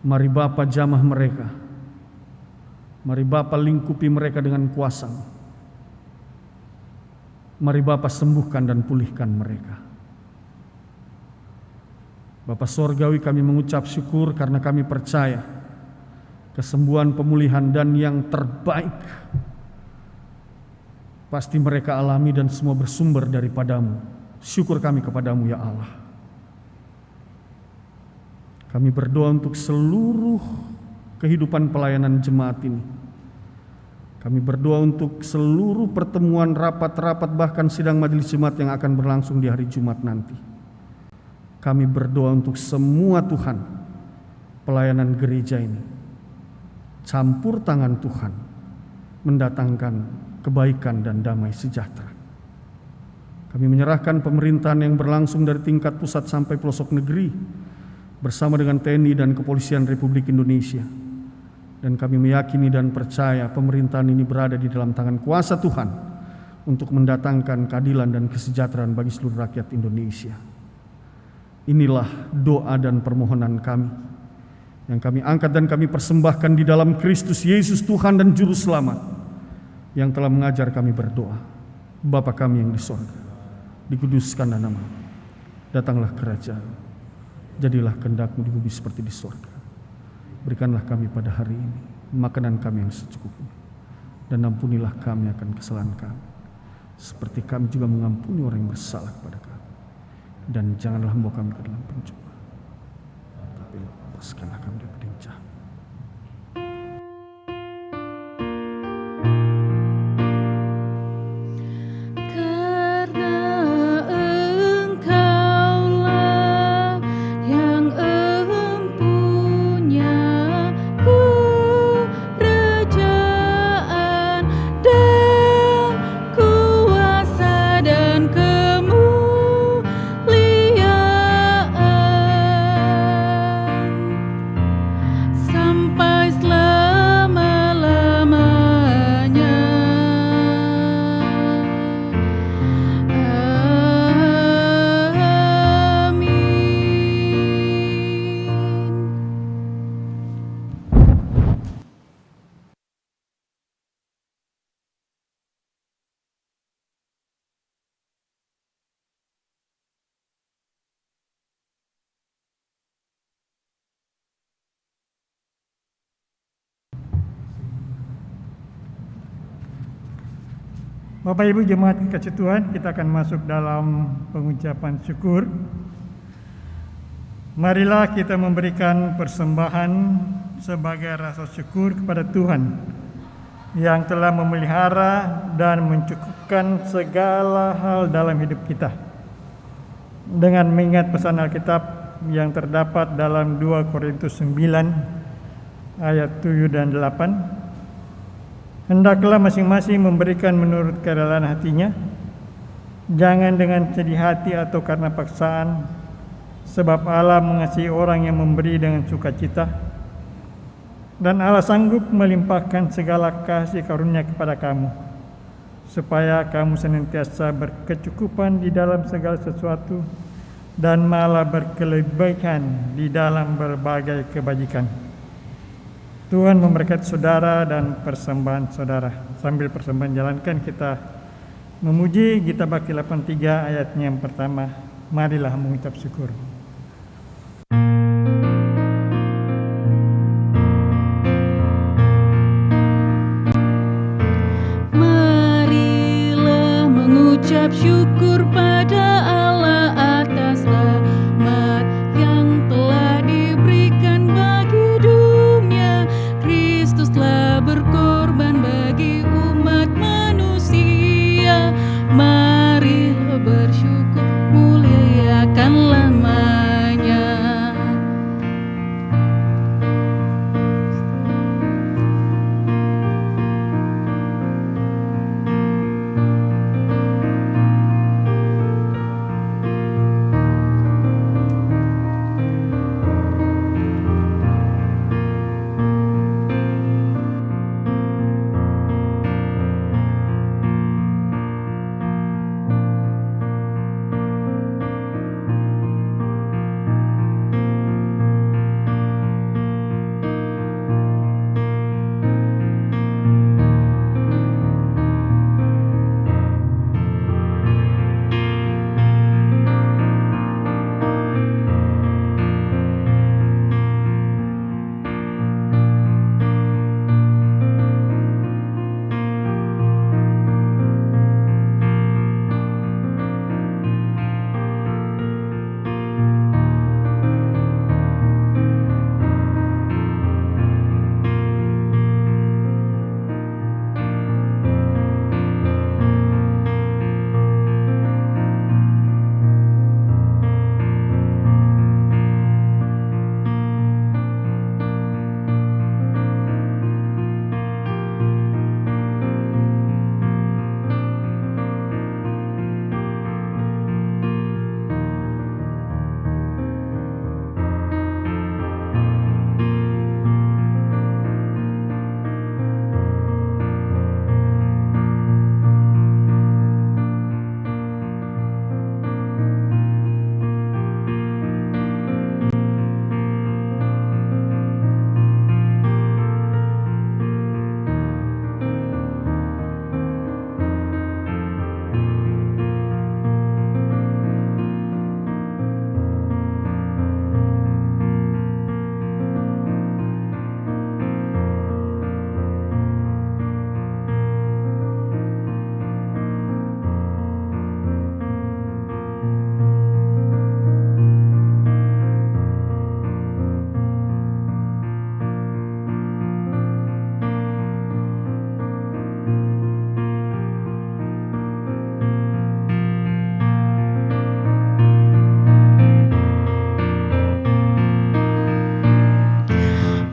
mari Bapa jamah mereka. Mari Bapa lingkupi mereka dengan kuasa. Mari Bapa sembuhkan dan pulihkan mereka. Bapa Sorgawi, kami mengucap syukur karena kami percaya kesembuhan, pemulihan, dan yang terbaik pasti mereka alami dan semua bersumber daripadamu. Syukur kami kepadamu ya Allah. Kami berdoa untuk seluruh kehidupan pelayanan jemaat ini. Kami berdoa untuk seluruh pertemuan, rapat-rapat, bahkan sidang majelis jemaat yang akan berlangsung di hari Jumat nanti. Kami berdoa untuk semua Tuhan, pelayanan gereja ini. Campur tangan Tuhan mendatangkan kebaikan dan damai sejahtera. Kami menyerahkan pemerintahan yang berlangsung dari tingkat pusat sampai pelosok negeri bersama dengan TNI dan Kepolisian Republik Indonesia. Dan kami meyakini dan percaya pemerintahan ini berada di dalam tangan kuasa Tuhan untuk mendatangkan keadilan dan kesejahteraan bagi seluruh rakyat Indonesia. Inilah doa dan permohonan kami yang kami angkat dan kami persembahkan di dalam Kristus Yesus Tuhan dan Juru Selamat yang telah mengajar kami berdoa. Bapa kami yang di sorga, dikuduskanlah namamu, datanglah kerajaan, jadilah kehendak-Mu di bumi seperti di sorga. Berikanlah kami pada hari ini makanan kami yang secukupnya, dan ampunilah kami akan kesalahan kami, seperti kami juga mengampuni orang yang bersalah kepada kami. Dan janganlah membawa kami ke dalam pencobaan, tapi lepaskanlah kami dari yang jahat. Bapak Ibu jemaat kekasih Tuhan, kita akan masuk dalam pengucapan syukur. Marilah kita memberikan persembahan sebagai rasa syukur kepada Tuhan yang telah memelihara dan mencukupkan segala hal dalam hidup kita. Dengan mengingat pesan Alkitab yang terdapat dalam 2 Korintus 9 ayat 7 dan 8. Hendaklah masing-masing memberikan menurut kerelaan hatinya, jangan dengan sedih hati atau karena paksaan, sebab Allah mengasihi orang yang memberi dengan sukacita, dan Allah sanggup melimpahkan segala kasih karunia kepada kamu, supaya kamu senantiasa berkecukupan di dalam segala sesuatu, dan malah berkelebihan di dalam berbagai kebajikan. Tuhan memberkati saudara dan persembahan saudara. Sambil persembahan jalankan, kita memuji Gita Bakti 83 ayatnya yang pertama. Marilah mengucap syukur. Marilah mengucap syukur pada Allah atas rahmat yang telah diberikan bagi dunia. Kristus telah berkorban bagi umat manusia. Marilah bersyukur, muliakanlah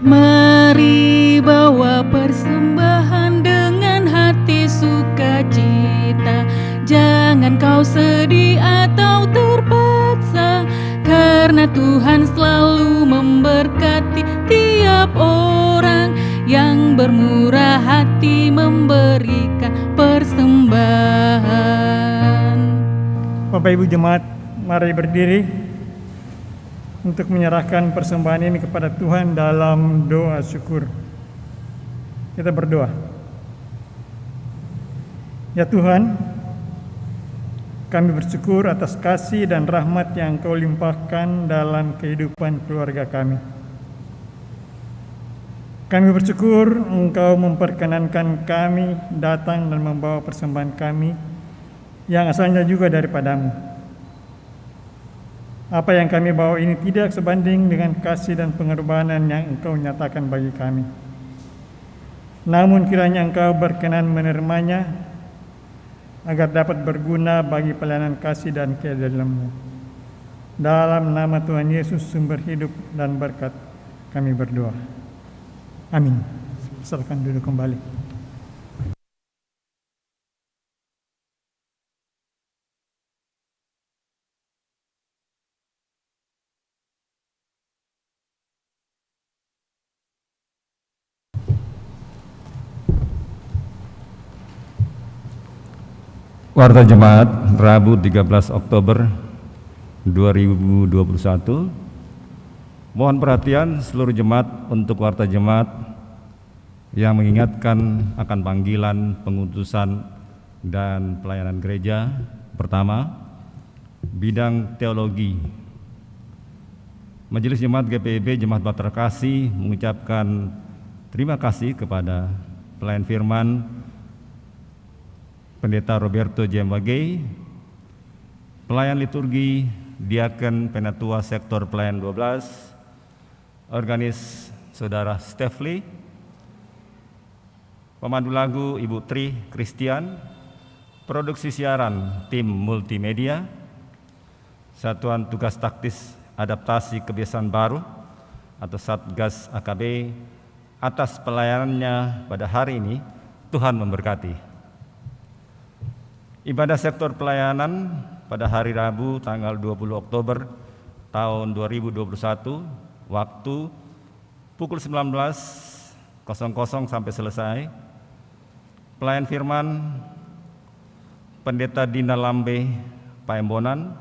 Mari bawa persembahan dengan hati sukacita. Jangan kau sedih atau terpaksa, karena Tuhan selalu memberkati tiap orang yang bermurah hati memberikan persembahan. Bapak Ibu Jemaat, mari berdiri untuk menyerahkan persembahan ini kepada Tuhan dalam doa syukur. Kita berdoa. Ya Tuhan, kami bersyukur atas kasih dan rahmat yang Kau limpahkan dalam kehidupan keluarga kami. Kami bersyukur Engkau memperkenankan kami datang dan membawa persembahan kami yang asalnya juga daripada-Mu. Apa yang kami bawa ini tidak sebanding dengan kasih dan pengorbanan yang Engkau nyatakan bagi kami. Namun kiranya Engkau berkenan menerimanya agar dapat berguna bagi pelayanan kasih dan keadilan-Mu. Dalam nama Tuhan Yesus sumber hidup dan berkat kami berdoa. Amin. Silakan duduk kembali. Warta Jemaat Rabu 13 Oktober 2021. Mohon perhatian seluruh jemaat untuk warta jemaat yang mengingatkan akan panggilan, pengutusan, dan pelayanan gereja. Pertama, bidang teologi. Majelis Jemaat GPIB Jemaat Bahtera Kasih mengucapkan terima kasih kepada pelayan firman Pendeta Roberto J. Magei, pelayan liturgi Diaken Penatua Sektor Pelayan 12, organis Saudara Stefli, pemandu lagu Ibu Tri Christian, produksi siaran tim multimedia, Satuan Tugas Taktis Adaptasi Kebiasaan Baru atau Satgas AKB atas pelayanannya pada hari ini. Tuhan memberkati. Ibadah sektor pelayanan pada hari Rabu tanggal 20 Oktober tahun 2021 waktu pukul 19.00 sampai selesai. Pelayan firman Pendeta Dina Lambe Paembonan,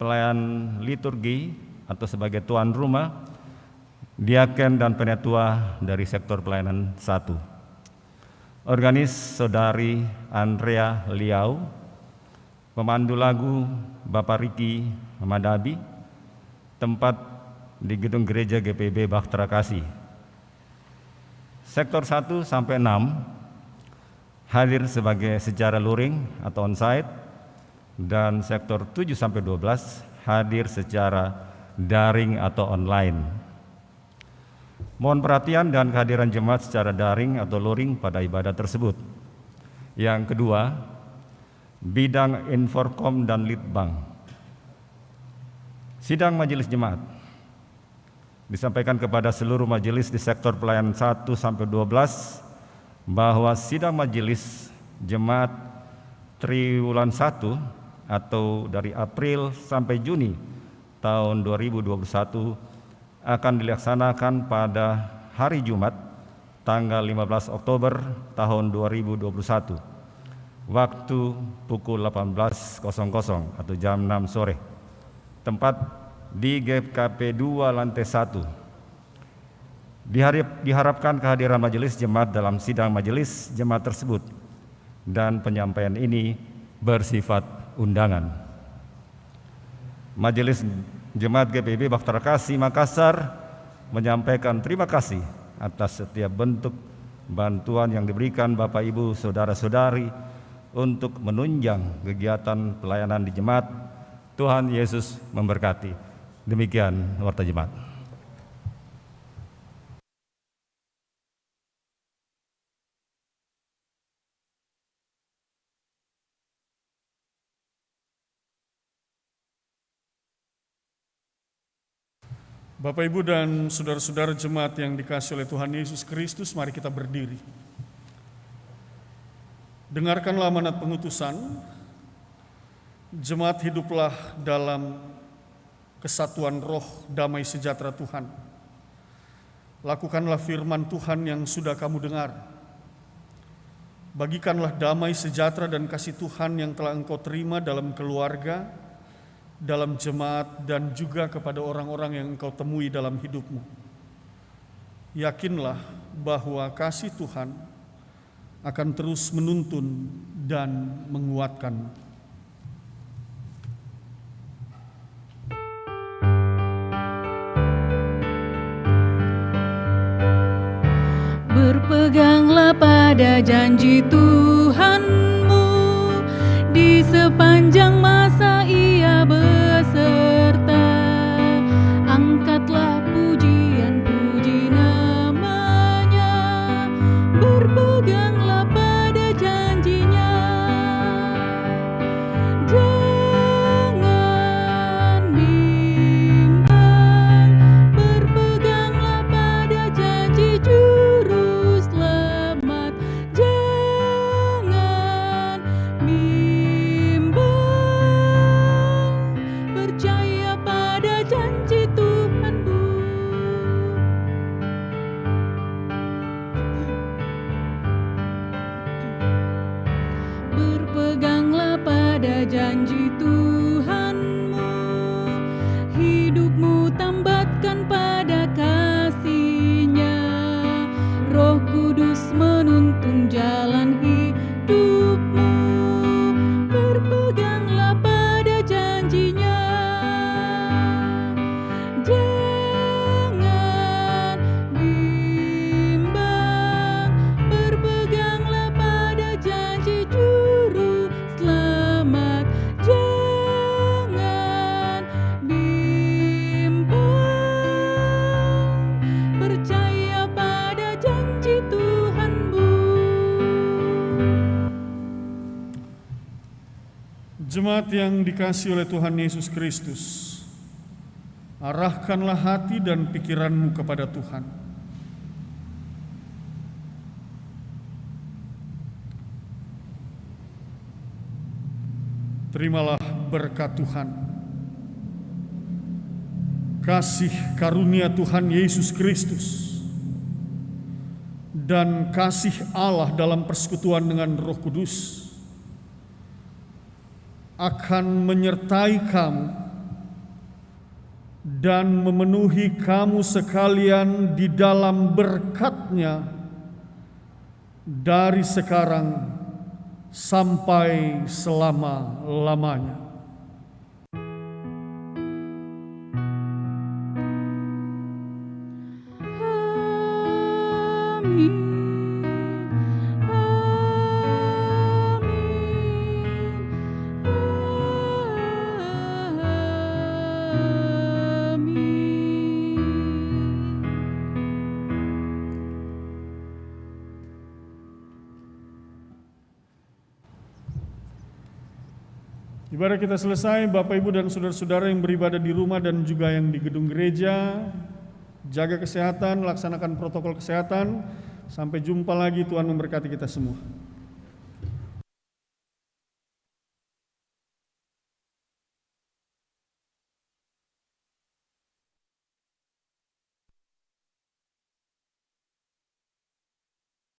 pelayan liturgi atau sebagai tuan rumah Diaken dan Penatua dari sektor pelayanan 1. Organis Saudari Andrea Liau, pemandu lagu Bapak Riki Madabi, tempat di gedung gereja GPIB Bahtera Kasih. Sektor 1 sampai 6 hadir sebagai secara luring atau onsite, dan sektor 7 sampai 12 hadir secara daring atau online. Mohon perhatian dan kehadiran jemaat secara daring atau luring pada ibadah tersebut. Yang kedua, bidang Inforkom dan Litbang. Sidang majelis jemaat disampaikan kepada seluruh majelis di sektor pelayanan 1 sampai 12 bahwa sidang majelis jemaat triwulan 1 atau dari April sampai Juni tahun 2021 akan dilaksanakan pada hari Jumat tanggal 15 Oktober tahun 2021 waktu pukul 18.00 atau jam 6 sore, tempat di GKP 2 lantai 1. Diharapkan kehadiran majelis jemaat dalam sidang majelis jemaat tersebut, dan penyampaian ini bersifat undangan. Majelis Jemaat GPIB Bahtera Kasih Makassar menyampaikan terima kasih atas setiap bentuk bantuan yang diberikan Bapak Ibu Saudara-saudari untuk menunjang kegiatan pelayanan di jemaat. Tuhan Yesus memberkati. Demikian warta jemaat. Bapak, Ibu, dan saudara-saudara jemaat yang dikasihi oleh Tuhan Yesus Kristus, mari kita berdiri. Dengarkanlah amanat pengutusan, jemaat hiduplah dalam kesatuan roh damai sejahtera Tuhan. Lakukanlah firman Tuhan yang sudah kamu dengar. Bagikanlah damai sejahtera dan kasih Tuhan yang telah engkau terima dalam keluarga, dalam jemaat, dan juga kepada orang-orang yang engkau temui dalam hidupmu. Yakinlah bahwa kasih Tuhan akan terus menuntun dan menguatkan. Berpeganglah pada janji Tuhanmu, di sepanjang masa Ia beserta. Angkatlah pujian-puji nama-Nya, berpeganglah pada janji-Nya. Jangan bimbang, berpeganglah pada janji Juru Selamat. Jangan bimbang, percaya pada janji Tuhanmu. Berpeganglah pada janji Tuhanmu, hidupmu tambatkan pada kasih-Nya. Roh Kudus menuntun jalan hidupmu, berpeganglah pada janji-Nya. Jangan bimbang, berpeganglah pada janji Juru Selamat. Jangan bimbang, percaya pada janji Tuhanmu. Jemaat yang dikasihi oleh Tuhan Yesus Kristus, arahkanlah hati dan pikiranmu kepada Tuhan. Terimalah berkat Tuhan. Kasih karunia Tuhan Yesus Kristus dan kasih Allah dalam persekutuan dengan Roh Kudus akan menyertai kamu dan memenuhi kamu sekalian di dalam berkat-Nya dari sekarang sampai selama-lamanya. Amin. Ibadah kita selesai, Bapak, Ibu, dan saudara-saudara yang beribadah di rumah dan juga yang di gedung gereja, jaga kesehatan, laksanakan protokol kesehatan. Sampai jumpa lagi, Tuhan memberkati kita semua.